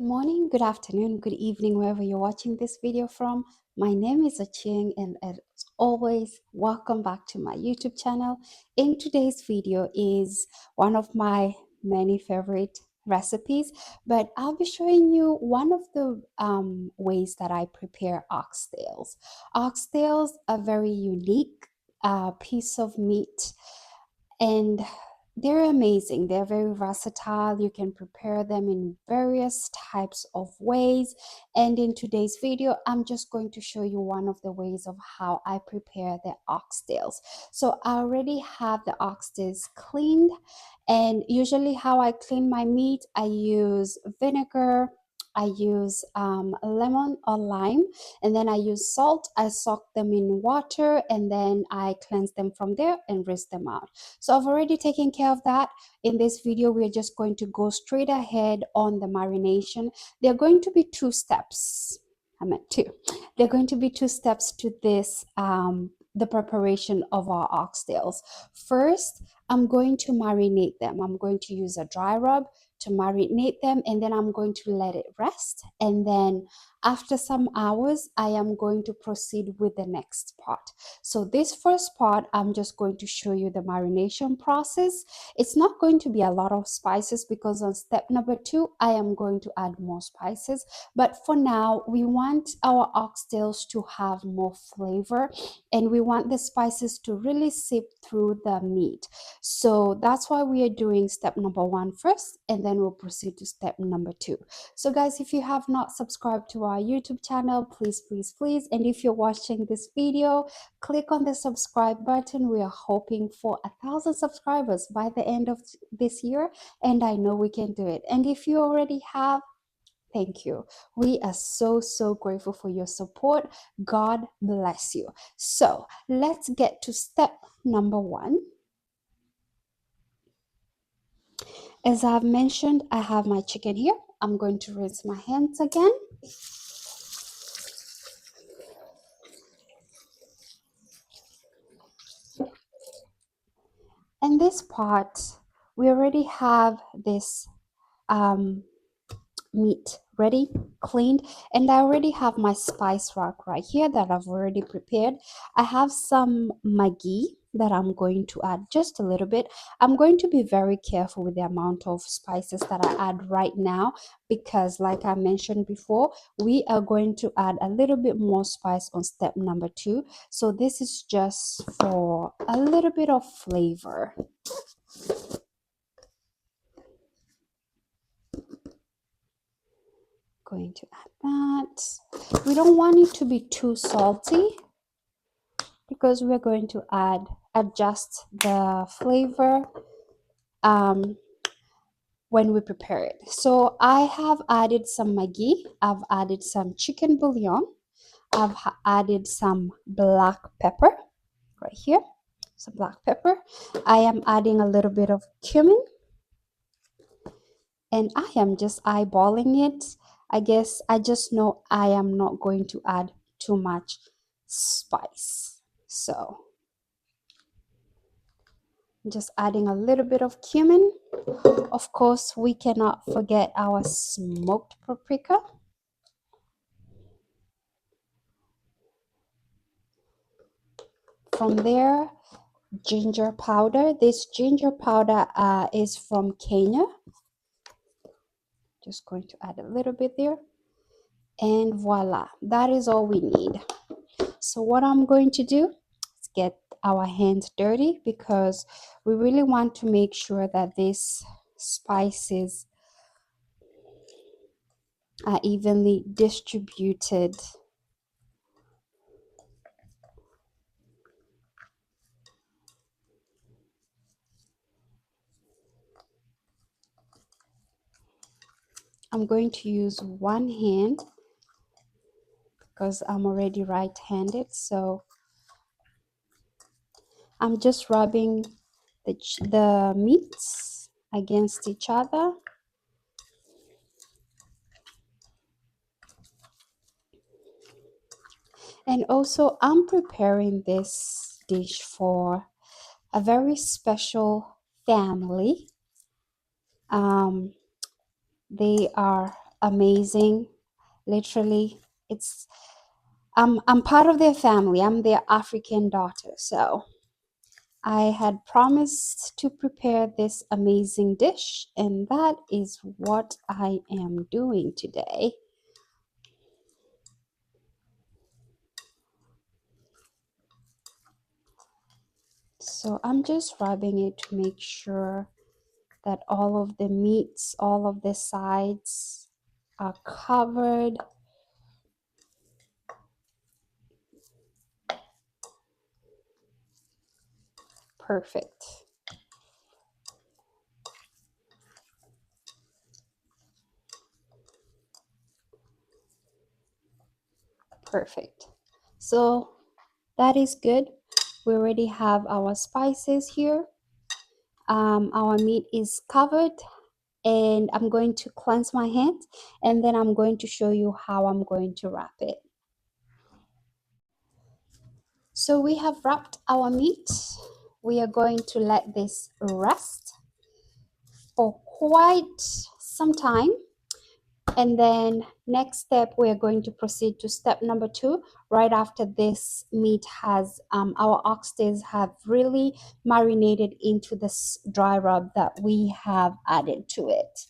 Morning, good afternoon, good evening, wherever you're watching this video from. My name is Aching, and as always, welcome back to my YouTube channel. In today's video is one of my many favorite recipes, but I'll be showing you one of the ways that I prepare oxtails. Oxtails are very unique piece of meat, and they're amazing. They're very versatile. You can prepare them in various types of ways. And in today's video, I'm just going to show you one of the ways of how I prepare the oxtails. So I already have the oxtails cleaned, and usually how I clean my meat, I use vinegar, I use lemon or lime, and then I use salt. I soak them in water, and then I cleanse them from there and rinse them out. So I've already taken care of that. In this video, we're just going to go straight ahead on the marination. There are going to be two steps. I meant two. There are going to be two steps to this, the preparation of our oxtails. First, I'm going to marinate them. I'm going to use a dry rub to marinate them, and then I'm going to let it rest. And then after some hours, I am going to proceed with the next part. So this first part, I'm just going to show you the marination process. It's not going to be a lot of spices because on step number 2, I am going to add more spices. But for now, we want our oxtails to have more flavor, and we want the spices to really seep through the meat. So that's why we are doing step number 1 first, and then we'll proceed to step number 2. So guys, if you have not subscribed to our YouTube channel, please, and if you're watching this video, click on the subscribe button. We are hoping for 1,000 subscribers by the end of this year, and I know we can do it. And if you already have, thank you. We are so grateful for your support. God bless you. So let's get to step number 1. As I've mentioned, I have my chicken here. I'm going to rinse my hands again. And this part, we already have this meat ready, cleaned, and I already have my spice rack right here that I've already prepared. I have some Maggi that I'm going to add just a little bit. I'm going to be very careful with the amount of spices that I add right now because, like I mentioned before, we are going to add a little bit more spice on step number 2. So this is just for a little bit of flavor. Going to add that. We don't want it to be too salty because we're going to adjust the flavor when we prepare it. So I have added some Maggi, I've added some chicken bouillon, I've added some black pepper right here, some black pepper. I am adding a little bit of cumin, and I am just eyeballing it. I guess I just know I am not going to add too much spice. So I'm just adding a little bit of cumin. Of course, we cannot forget our smoked paprika. From there, ginger powder. This ginger powder is from Kenya. Just going to add a little bit there. And voila, that is all we need. So what I'm going to do is get our hands dirty because we really want to make sure that these spices are evenly distributed. I'm going to use one hand because I'm already right-handed, so I'm just rubbing the meats against each other. And also, I'm preparing this dish for a very special family. They are amazing. Literally, it's I'm part of their family. I'm their African daughter. So I had promised to prepare this amazing dish, and that is what I am doing today. So I'm just rubbing it to make sure that all of the meats, all of the sides are covered. Perfect. Perfect. So that is good. We already have our spices here. Our meat is covered, and I'm going to cleanse my hands, and then I'm going to show you how I'm going to wrap it. So we have wrapped our meat. We are going to let this rest for quite some time. And then next step, we are going to proceed to step number 2. Right after this meat has, our oxtails have really marinated into this dry rub that we have added to it.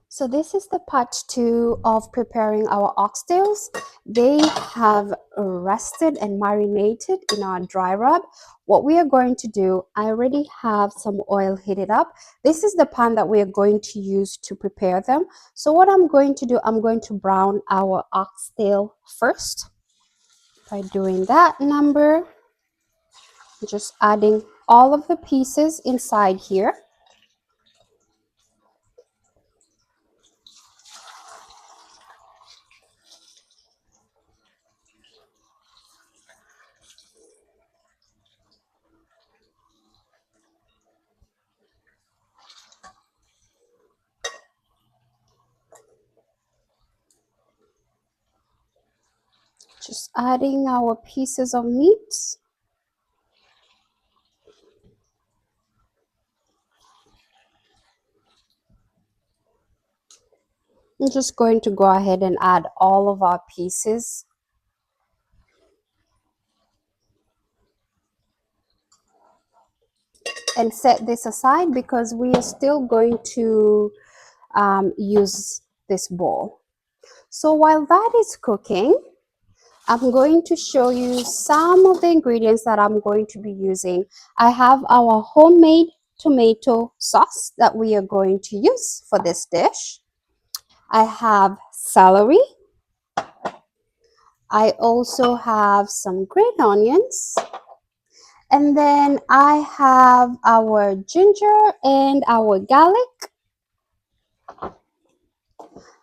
So this is the part 2 of preparing our oxtails. They have rested and marinated in our dry rub. What we are going to do, I already have some oil heated up. This is the pan that we are going to use to prepare them. So what I'm going to do, I'm going to brown our oxtail first by doing that number. Just adding all of the pieces inside here. Just adding our pieces of meat. I'm just going to go ahead and add all of our pieces. And set this aside because we are still going to use this bowl. So while that is cooking, I'm going to show you some of the ingredients that I'm going to be using. I have our homemade tomato sauce that we are going to use for this dish. I have celery. I also have some green onions. And then I have our ginger and our garlic.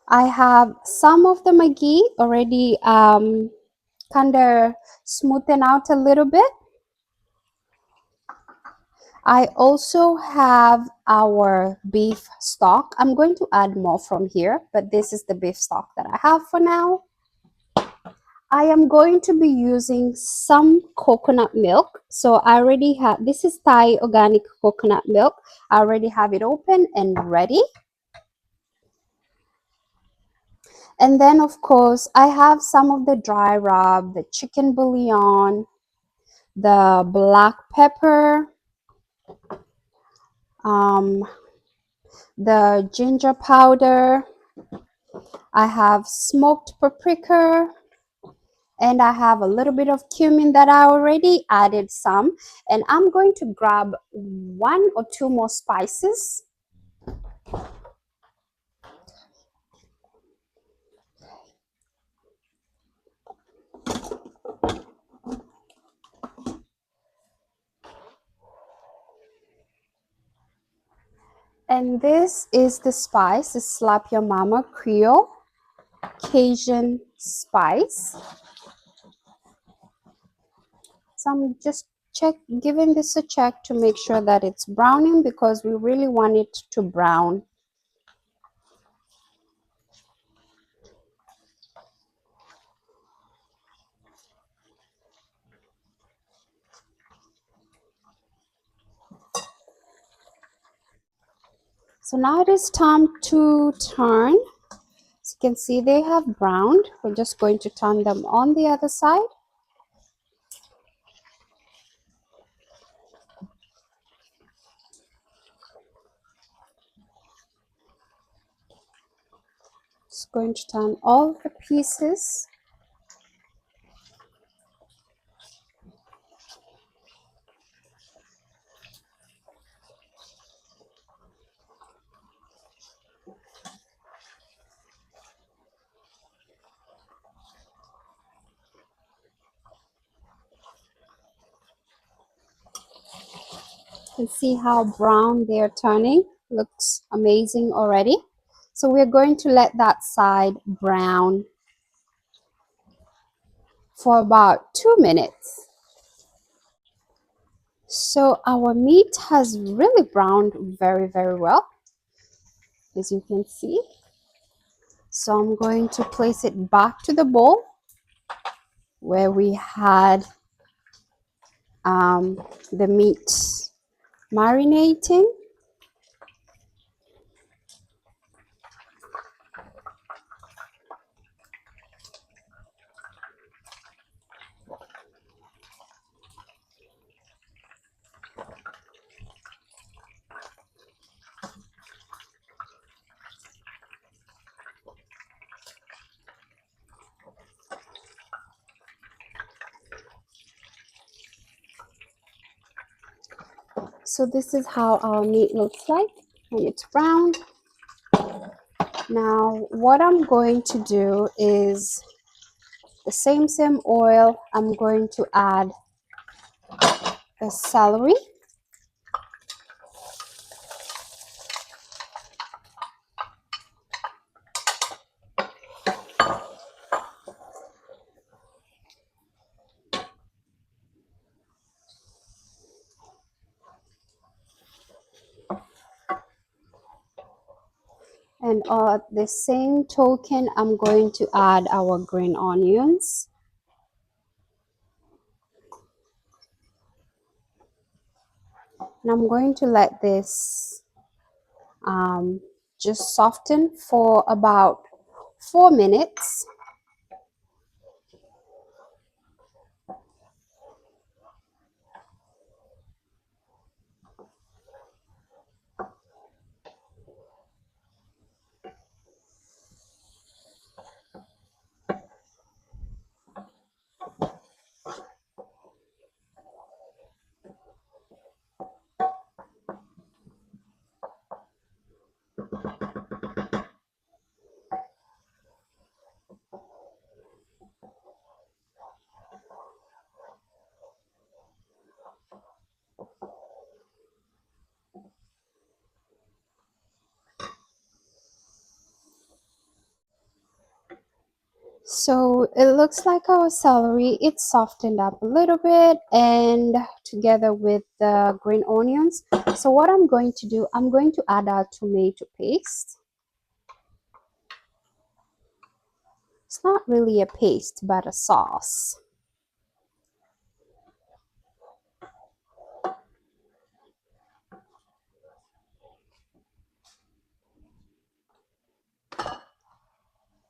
I have some of the Maggi already kind of smoothen out a little bit. I also have our beef stock. I'm going to add more from here, but this is the beef stock that I have for now. I am going to be using some coconut milk. So I already have, this is Thai organic coconut milk. I already have it open and ready. And then of course, I have some of the dry rub, the chicken bouillon, the black pepper, the ginger powder. I have smoked paprika, and I have a little bit of cumin that I already added some. And I'm going to grab 1 or 2 more spices. And this is the spice, the Slap Your Mama Creole Cajun spice. So I'm just giving this a check to make sure that it's browning because we really want it to brown. So now it is time to turn. As you can see, they have browned. We're just going to turn them on the other side. Just going to turn all the pieces. You can see how brown they're turning. Looks amazing already. So we're going to let that side brown for about 2 minutes. So our meat has really browned very, very well, as you can see. So I'm going to place it back to the bowl where we had the meat marinating. So this is how our meat looks like when it's brown. Now what I'm going to do is the same oil, I'm going to add the celery. And at the same token, I'm going to add our green onions. And I'm going to let this just soften for about 4 minutes. So it looks like our celery, it's softened up a little bit and together with the green onions. So what I'm going to do, I'm going to add our tomato paste. It's not really a paste, but a sauce.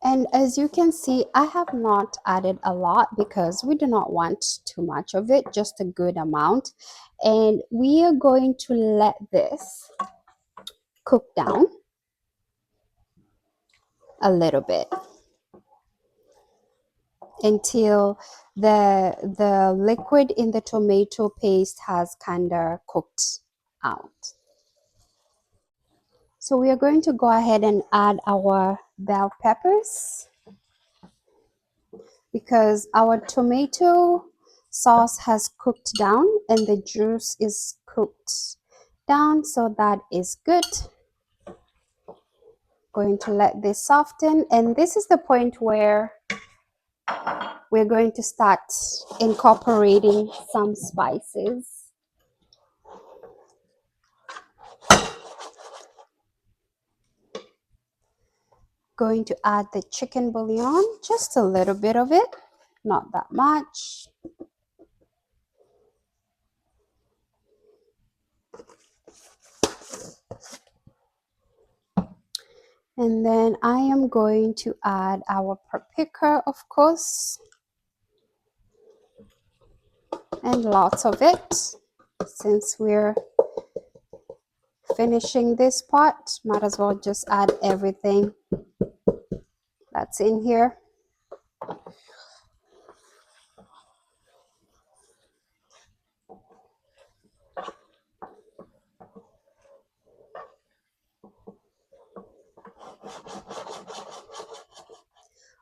And as you can see, I have not added a lot because we do not want too much of it, just a good amount. And we are going to let this cook down a little bit until the liquid in the tomato paste has kind of cooked out. So we are going to go ahead and add our bell peppers because our tomato sauce has cooked down and the juice is cooked down, so that is good. Going to let this soften, and this is the point where we're going to start incorporating some spices. Going to add the chicken bouillon, just a little bit of it, not that much. And then I am going to add our paprika, of course, and lots of it. Since we're finishing this pot, might as well just add everything that's in here.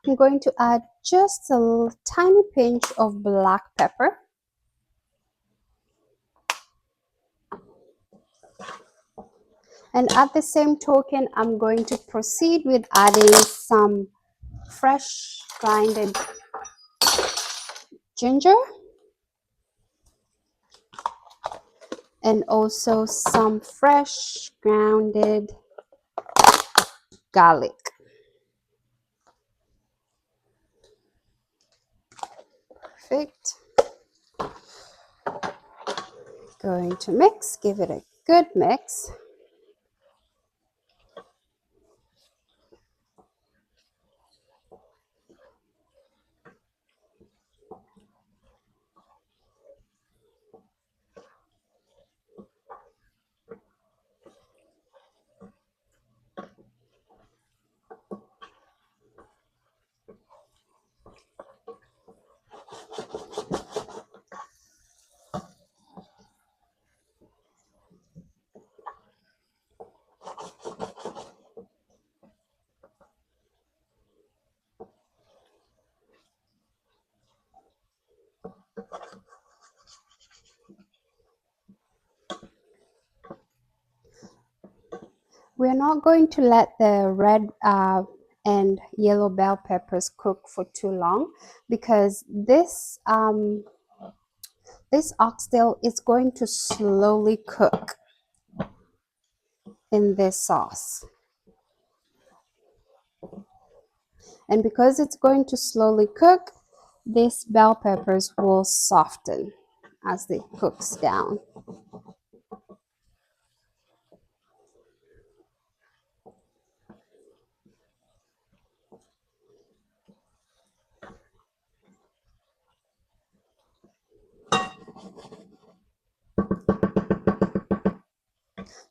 I'm going to add just a tiny pinch of black pepper. And at the same token, I'm going to proceed with adding some fresh grinded ginger and also some fresh grounded garlic. Perfect. Going to mix, give it a good mix. We're not going to let the red and yellow bell peppers cook for too long because this oxtail is going to slowly cook in this sauce. And because it's going to slowly cook, these bell peppers will soften as it cooks down.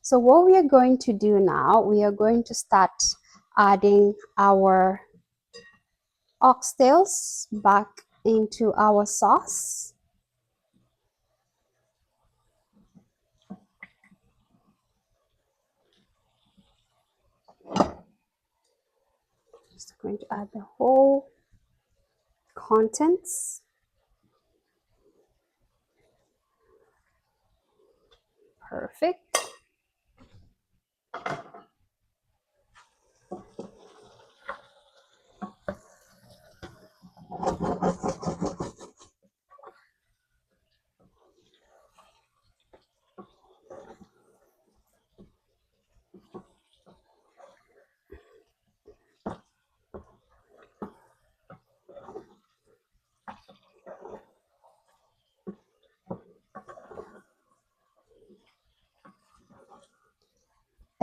So what we are going to do now, we are going to start adding our oxtails back into our sauce. Just going to add the whole contents. Perfect.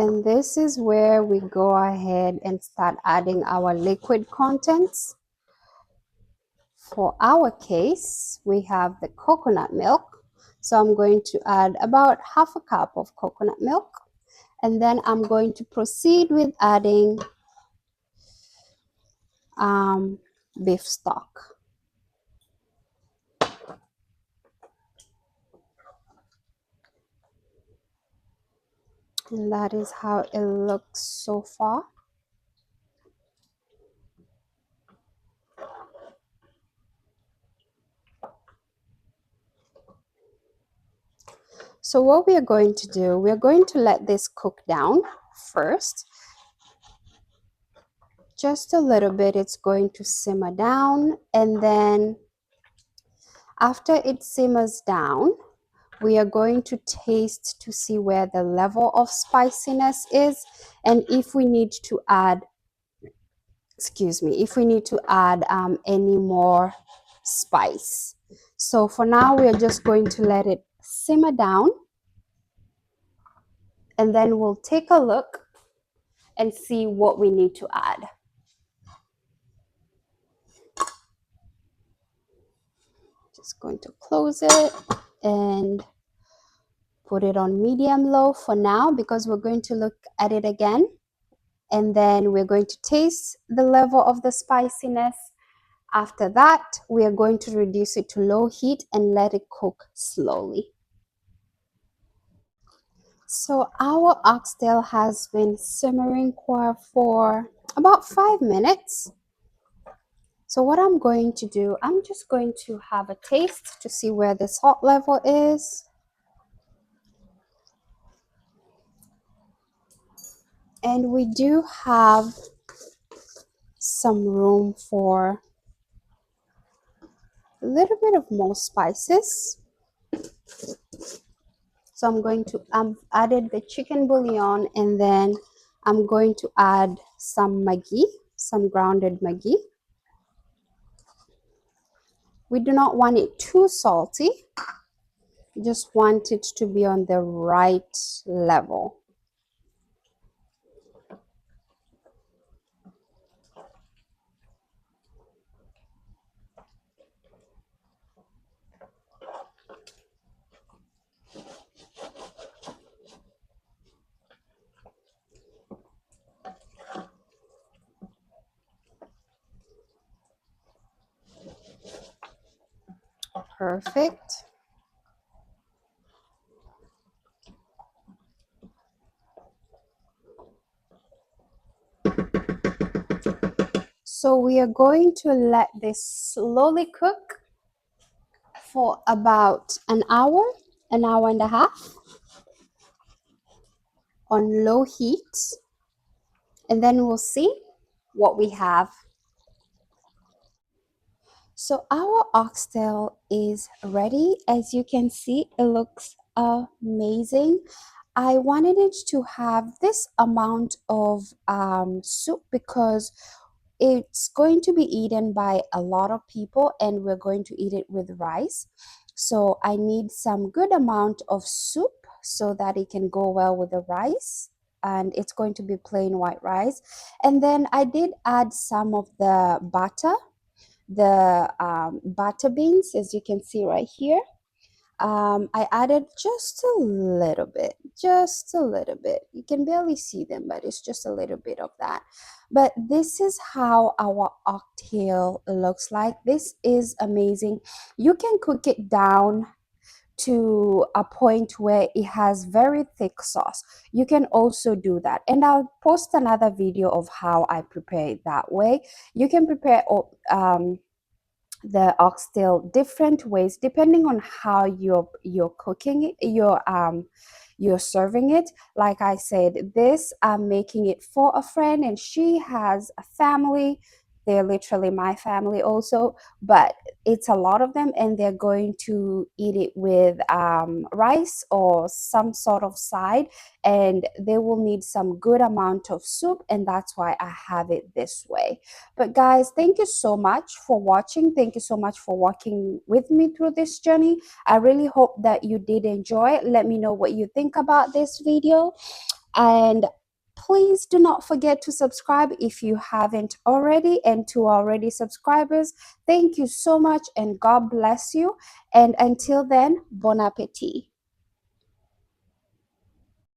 And this is where we go ahead and start adding our liquid contents. For our case, we have the coconut milk. So I'm going to add about half a cup of coconut milk. And then I'm going to proceed with adding beef stock. And that is how it looks so far. So what we are going to do, we are going to let this cook down first. Just a little bit, it's going to simmer down, and then after it simmers down, we are going to taste to see where the level of spiciness is and if we need to add, if we need to add any more spice. So for now, we are just going to let it simmer down, and then we'll take a look and see what we need to add. Just going to close it and put it on medium low for now, because we're going to look at it again, and then we're going to taste the level of the spiciness. After that, we are going to reduce it to low heat and let it cook slowly. So our oxtail has been simmering for about 5 minutes. So what I'm going to do, I'm just going to have a taste to see where the salt level is. And we do have some room for a little bit of more spices. So I'm going to, added the chicken bouillon, and then I'm going to add some Maggi, some grounded Maggi. We do not want it too salty. Just want it to be on the right level. Perfect. So we are going to let this slowly cook for about an hour and a half on low heat, and then we'll see what we have. So our oxtail is ready. As you can see, it looks amazing. I wanted it to have this amount of soup because it's going to be eaten by a lot of people, and we're going to eat it with rice. So I need some good amount of soup so that it can go well with the rice, and it's going to be plain white rice. And then I did add some of the butter, the butter beans, as you can see right here. I added just a little bit, just a little bit. You can barely see them, but it's just a little bit of that. But this is how our oxtail looks like. This is amazing. You can cook it down to a point where it has very thick sauce. You can also do that, and I'll post another video of how I prepare it that way. You can prepare the oxtail different ways depending on how you're cooking it, you're serving it. Like I said, this I'm making it for a friend, and she has a family. They're literally my family also, but it's a lot of them, and they're going to eat it with rice or some sort of side, and they will need some good amount of soup, and that's why I have it this way. But guys, thank you so much for watching. Thank you so much for walking with me through this journey. I really hope that you did enjoy it. Let me know what you think about this video, and please do not forget to subscribe if you haven't already. And to already subscribers, thank you so much, and God bless you. And until then, bon appetit.